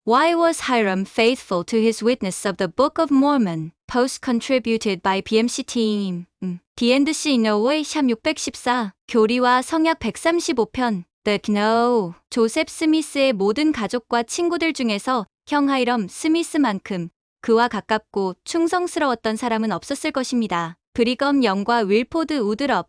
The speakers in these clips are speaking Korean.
Why was Hiram faithful to his witness of the Book of Mormon? Post contributed by BMC team. D&C No의 샵 614. 교리와 성약 135편. The Know. 조셉 스미스의 모든 가족과 친구들 중에서 형 하이럼 스미스만큼 그와 가깝고 충성스러웠던 사람은 없었을 것입니다. 브리검 영과 윌포드 우드럽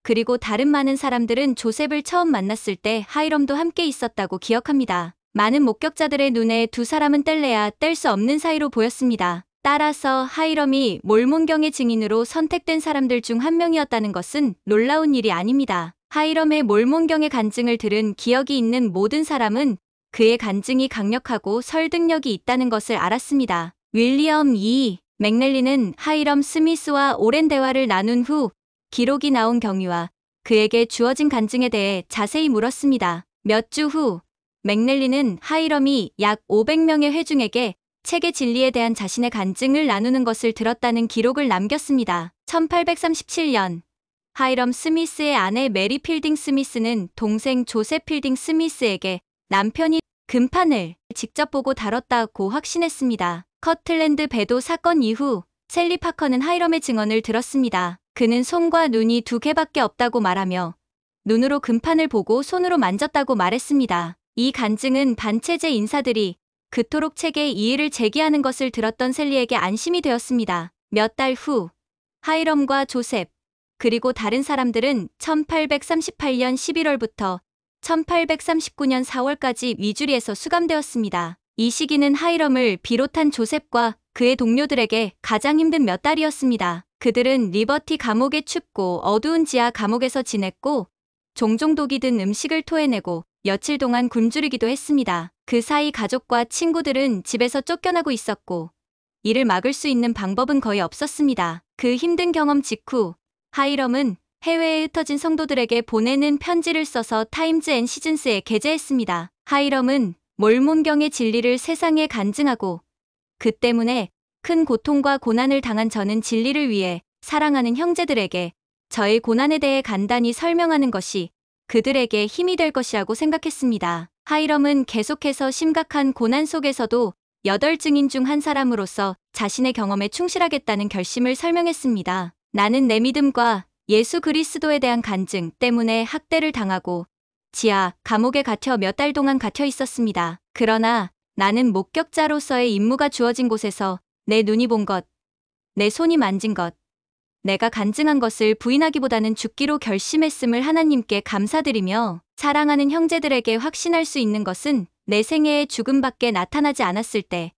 그리고 다른 많은 사람들은 조셉을 처음 만났을 때 하이럼도 함께 있었다고 기억합니다. 많은 목격자들의 눈에 두 사람은 뗄래야 뗄 수 없는 사이로 보였습니다. 따라서 하이럼이 몰몬경의 증인으로 선택된 사람들 중 한 명이었다는 것은 놀라운 일이 아닙니다. 하이럼의 몰몬경의 간증을 들은 기억이 있는 모든 사람은 그의 간증이 강력하고 설득력이 있다는 것을 알았습니다. 윌리엄 E. 맥넬리는 하이럼 스미스와 오랜 대화를 나눈 후 기록이 나온 경위와 그에게 주어진 간증에 대해 자세히 물었습니다. 몇 주 후 맥넬리는 하이럼이 약 500명의 회중에게 책의 진리에 대한 자신의 간증을 나누는 것을 들었다는 기록을 남겼습니다. 1837년 하이럼 스미스의 아내 메리 필딩 스미스는 동생 조셉 필딩 스미스에게 남편이 금판을 직접 보고 다뤘다고 확신했습니다. 커틀랜드 배도 사건 이후 셀리 파커는 하이럼의 증언을 들었습니다. 그는 손과 눈이 2개밖에 없다고 말하며 눈으로 금판을 보고 손으로 만졌다고 말했습니다. 이 간증은 반체제 인사들이 그토록 책의 이의를 제기하는 것을 들었던 셀리에게 안심이 되었습니다. 몇 달 후 하이럼과 조셉 그리고 다른 사람들은 1838년 11월부터 1839년 4월까지 미주리에서 수감되었습니다. 이 시기는 하이럼을 비롯한 조셉과 그의 동료들에게 가장 힘든 몇 달이었습니다. 그들은 리버티 감옥의 춥고 어두운 지하 감옥에서 지냈고 종종 독이 든 음식을 토해내고 며칠 동안 굶주리기도 했습니다. 그 사이 가족과 친구들은 집에서 쫓겨나고 있었고 이를 막을 수 있는 방법은 거의 없었습니다. 그 힘든 경험 직후 하이럼은 해외에 흩어진 성도들에게 보내는 편지를 써서 타임즈 앤 시즌스에 게재했습니다. 하이럼은 몰몬경의 진리를 세상에 간증하고 그 때문에 큰 고통과 고난을 당한 저는 진리를 위해 사랑하는 형제들에게 저의 고난에 대해 간단히 설명하는 것이 그들에게 힘이 될 것이라고 생각했습니다. 하이럼은 계속해서 심각한 고난 속에서도 8증인 중 한 사람으로서 자신의 경험에 충실하겠다는 결심을 설명했습니다. 나는 내 믿음과 예수 그리스도에 대한 간증 때문에 학대를 당하고 지하 감옥에 갇혀 몇 달 동안 갇혀 있었습니다. 그러나 나는 목격자로서의 임무가 주어진 곳에서 내 눈이 본 것, 내 손이 만진 것, 내가 간증한 것을 부인하기보다는 죽기로 결심했음을 하나님께 감사드리며 사랑하는 형제들에게 확신할 수 있는 것은 내 생애의 죽음밖에 나타나지 않았을 때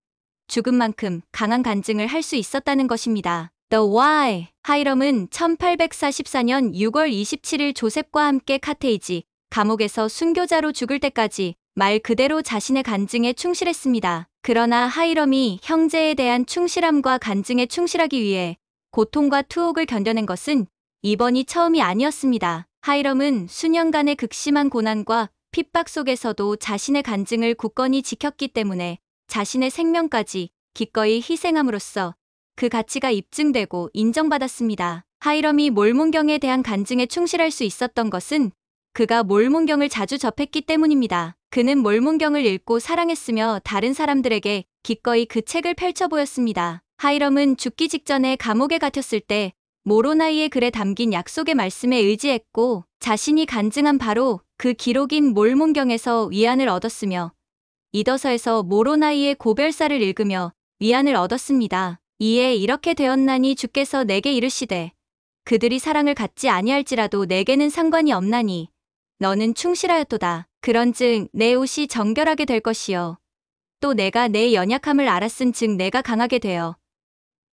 죽음만큼 강한 간증을 할 수 있었다는 것입니다. The Why. 하이럼은 1844년 6월 27일 조셉과 함께 카테이지 감옥에서 순교자로 죽을 때까지 말 그대로 자신의 간증에 충실했습니다. 그러나 하이럼이 형제에 대한 충실함과 간증에 충실하기 위해 고통과 투옥을 견뎌낸 것은 이번이 처음이 아니었습니다. 하이럼은 수년간의 극심한 고난과 핍박 속에서도 자신의 간증을 굳건히 지켰기 때문에 자신의 생명까지 기꺼이 희생함으로써 그 가치가 입증되고 인정받았습니다. 하이럼이 몰몬경에 대한 간증에 충실할 수 있었던 것은 그가 몰몬경을 자주 접했기 때문입니다. 그는 몰몬경을 읽고 사랑했으며 다른 사람들에게 기꺼이 그 책을 펼쳐 보였습니다. 하이럼은 죽기 직전에 감옥에 갇혔을 때 모로나이의 글에 담긴 약속의 말씀에 의지했고 자신이 간증한 바로 그 기록인 몰몬경에서 위안을 얻었으며 이더서에서 모로나이의 고별사를 읽으며 위안을 얻었습니다. 이에 이렇게 되었나니 주께서 내게 이르시되 그들이 사랑을 갖지 아니할지라도 내게는 상관이 없나니 너는 충실하였도다. 그런즉 내 옷이 정결하게 될 것이요 또 내가 내 연약함을 알았은즉 내가 강하게 되어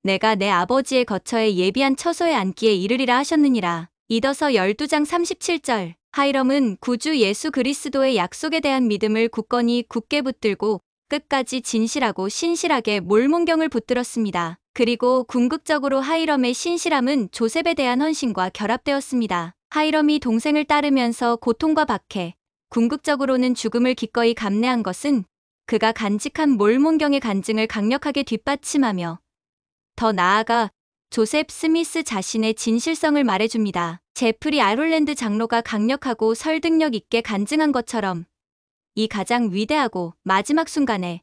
내가 내 아버지의 거처에 예비한 처소에 앉기에 이르리라 하셨느니라. 이더서 12장 37절. 하이럼은 구주 예수 그리스도의 약속에 대한 믿음을 굳건히 굳게 붙들고 끝까지 진실하고 신실하게 몰몬경을 붙들었습니다. 그리고 궁극적으로 하이럼의 신실함은 조셉에 대한 헌신과 결합되었습니다. 하이럼이 동생을 따르면서 고통과 박해, 궁극적으로는 죽음을 기꺼이 감내한 것은 그가 간직한 몰몬경의 간증을 강력하게 뒷받침하며 더 나아가 조셉 스미스 자신의 진실성을 말해줍니다. 제프리 아롤랜드 장로가 강력하고 설득력 있게 간증한 것처럼 이 가장 위대하고 마지막 순간에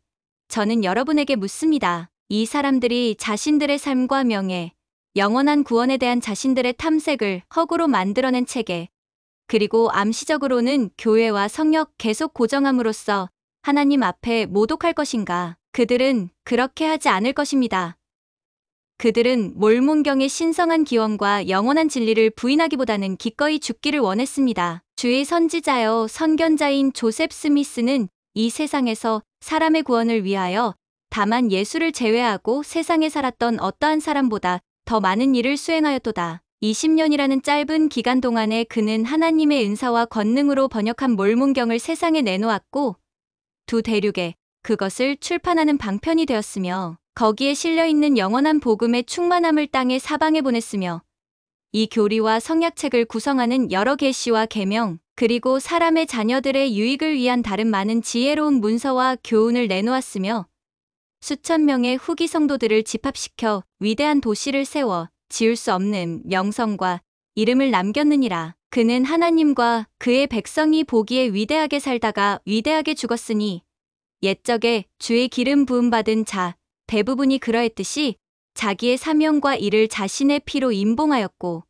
저는 여러분에게 묻습니다. 이 사람들이 자신들의 삶과 명예, 영원한 구원에 대한 자신들의 탐색을 허구로 만들어낸 체계, 그리고 암시적으로는 교회와 성역 계속 고정함으로써 하나님 앞에 모독할 것인가? 그들은 그렇게 하지 않을 것입니다. 그들은 몰몬경의 신성한 기원과 영원한 진리를 부인하기보다는 기꺼이 죽기를 원했습니다. 주의 선지자여 선견자인 조셉 스미스는 이 세상에서 사람의 구원을 위하여 다만 예수를 제외하고 세상에 살았던 어떠한 사람보다 더 많은 일을 수행하였도다. 20년이라는 짧은 기간 동안에 그는 하나님의 은사와 권능으로 번역한 몰몬경을 세상에 내놓았고 두 대륙에 그것을 출판하는 방편이 되었으며 거기에 실려있는 영원한 복음의 충만함을 땅의 사방에 보냈으며 이 교리와 성약책을 구성하는 여러 계시와 계명 그리고 사람의 자녀들의 유익을 위한 다른 많은 지혜로운 문서와 교훈을 내놓았으며 수천 명의 후기 성도들을 집합시켜 위대한 도시를 세워 지울 수 없는 명성과 이름을 남겼느니라. 그는 하나님과 그의 백성이 보기에 위대하게 살다가 위대하게 죽었으니 옛적에 주의 기름 부음받은 자 대부분이 그러했듯이 자기의 사명과 일을 자신의 피로 임봉하였고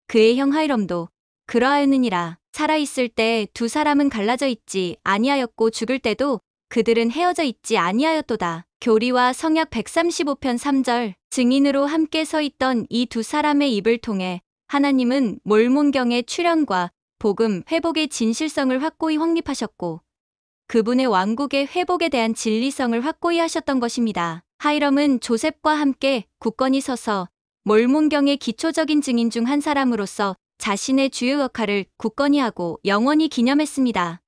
그의 형 하이럼도 그러하였느니라. 살아있을 때 두 사람은 갈라져 있지 아니하였고 죽을 때도 그들은 헤어져 있지 아니하였도다. 교리와 성약 135편 3절 증인으로 함께 서 있던 이 두 사람의 입을 통해 하나님은 몰몬경의 출현과 복음 회복의 진실성을 확고히 확립하셨고 그분의 왕국의 회복에 대한 진리성을 확고히 하셨던 것입니다. 하이럼은 조셉과 함께 굳건히 서서 몰몬경의 기초적인 증인 중 한 사람으로서 자신의 주요 역할을 굳건히 하고 영원히 기념했습니다.